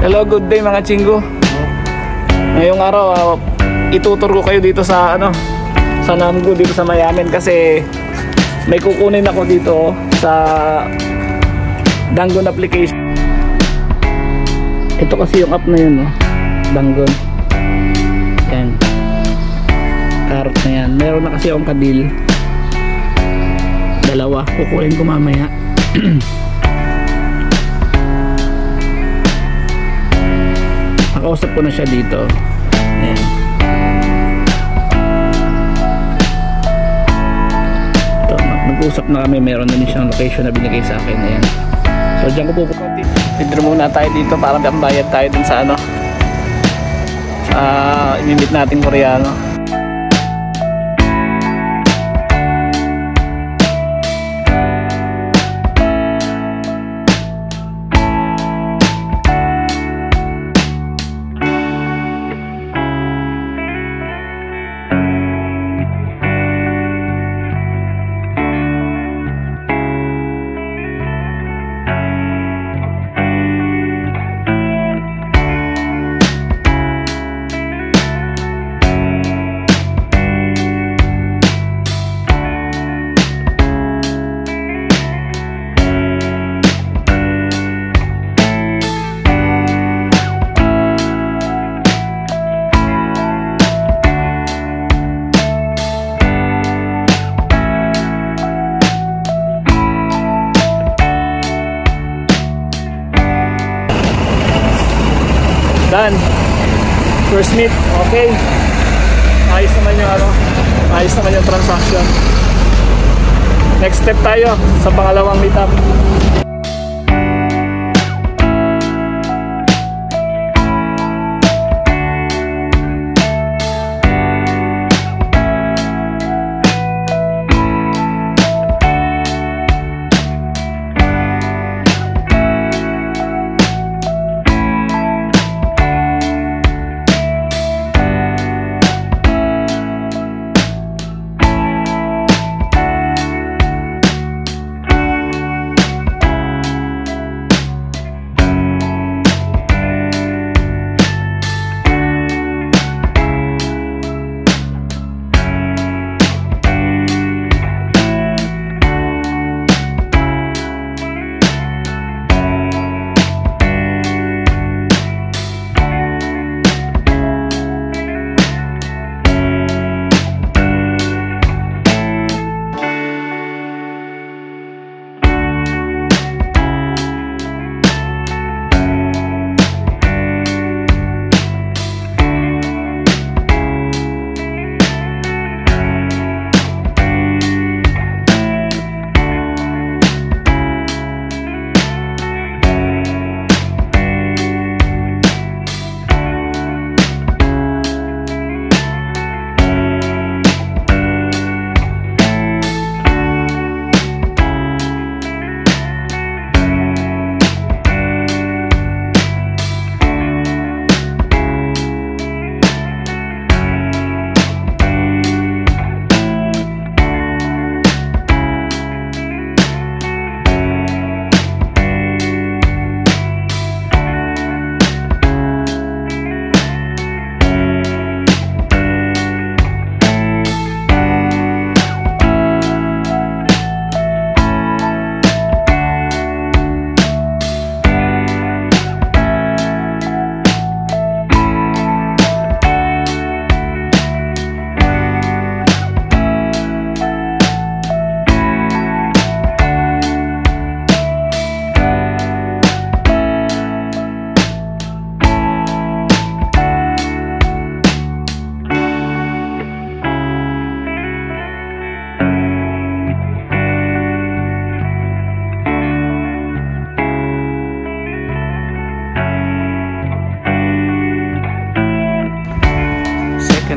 Hello, good day mga chinggo. Ngayong araw, itutur ko kayo dito sa sa Namgu, dito sa Mayamen, kasi may kukunin ako dito sa Dangon application. Ito kasi yung app na yun, Dangon. Yan. Carrot na yan. Meron na kasi akong kadil. Dalawa. Kukunin ko mamaya. Nakausap ko na siya dito. Ayan. Ito, nag-usap na kami. Meron na din siyang location na binigay sa akin. Ayan. So dyan ko pupunta. Withdraw muna tayo dito para bayad tayo dun sa inimit nating Koreano. Done. First meet, okay. Ayos naman yung transaction. Next step tayo sa pangalawang meetup.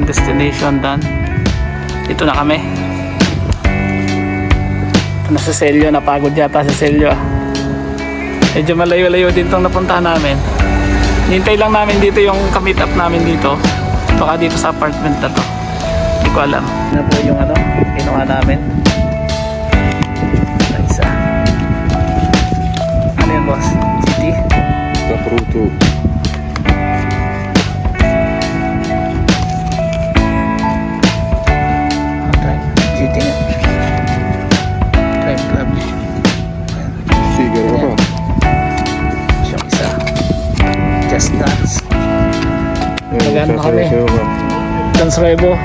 Destination done. Dito na kami. Ito na sa Selyo. Napagod yata sa Selyo. Medyo malayo-layo din itong napuntahan namin. Hintay lang namin dito yung ka-meet up namin dito. Baka dito sa apartment na to. Hindi ko alam. Na po yung kinuha namin. Isa. Ano yun, boss? City? Kapruto. Nag-ano kami. Transrebo.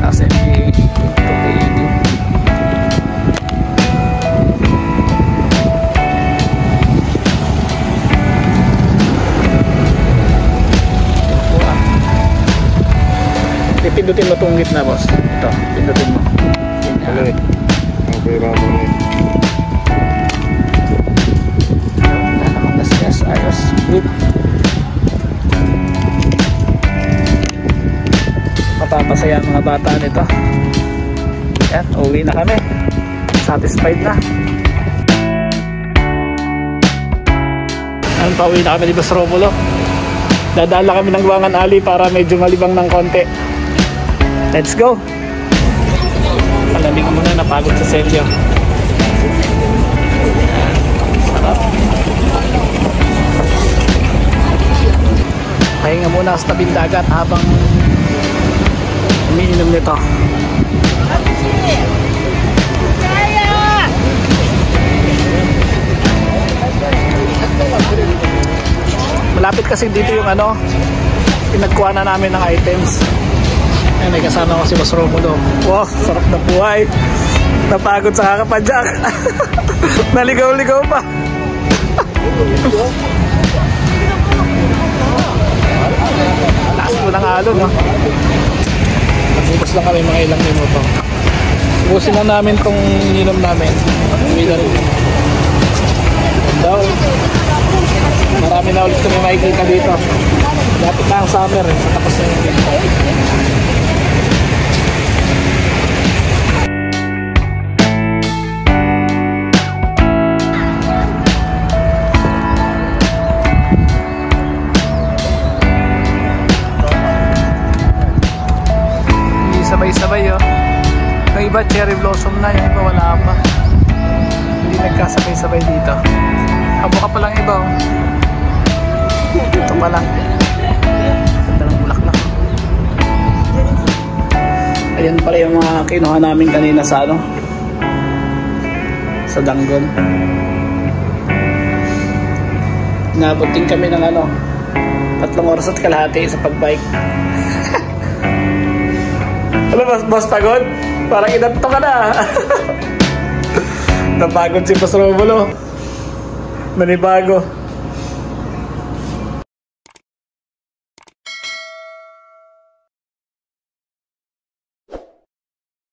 Tapos MG 280. Pindutin mo itong gitna, boss. Ito, pindutin mo. Okay. Okay, ramo na yun. Wala namang gas-gas. Ayos. Good. Mapapasaya ang mga bata nito. Yan, uwi na kami. Satisfied na. Ayun, pauwi na kami ni Boss Romulo. Dadaan lang kami ng Guangan Alley para medyo malibang ng konti. Let's go! Palamig muna, napagod sa selyo. Sarap. Pahinga muna sa tabing dagat habang umiinom nito. Malapit kasi dito yung ano, pinagkuha na namin ng items. Ay, may kasama ko si Boss Romulo. Wow, sarap na buhay. Napagod sa kakapadyak. Naligaw-ligaw pa. Lakas mo ng alon, no? Nagbubos lang kami mga ilang minuto. Busin lang namin tong inom namin. Uwi na rin. Daw. Marami na ulit kami makikita dito. Lapit na ang summer, sa tapos na yung sabay-sabay, oh. Yung iba cherry blossom na, yung iba wala pa. Hindi nagkasabay-sabay dito. Abo ka palang iba, oh. Dito pa lang. Ganda ng bulaklak. Ayan pala yung mga kinuha namin kanina sa ano, sa Danggon. Nabot din kami ng ano, 3 oras at kalahati sa pagbike. Ano ba, boss, pagod? Parang inanto ka na. Napagod si Boss Romulo. Nanibago.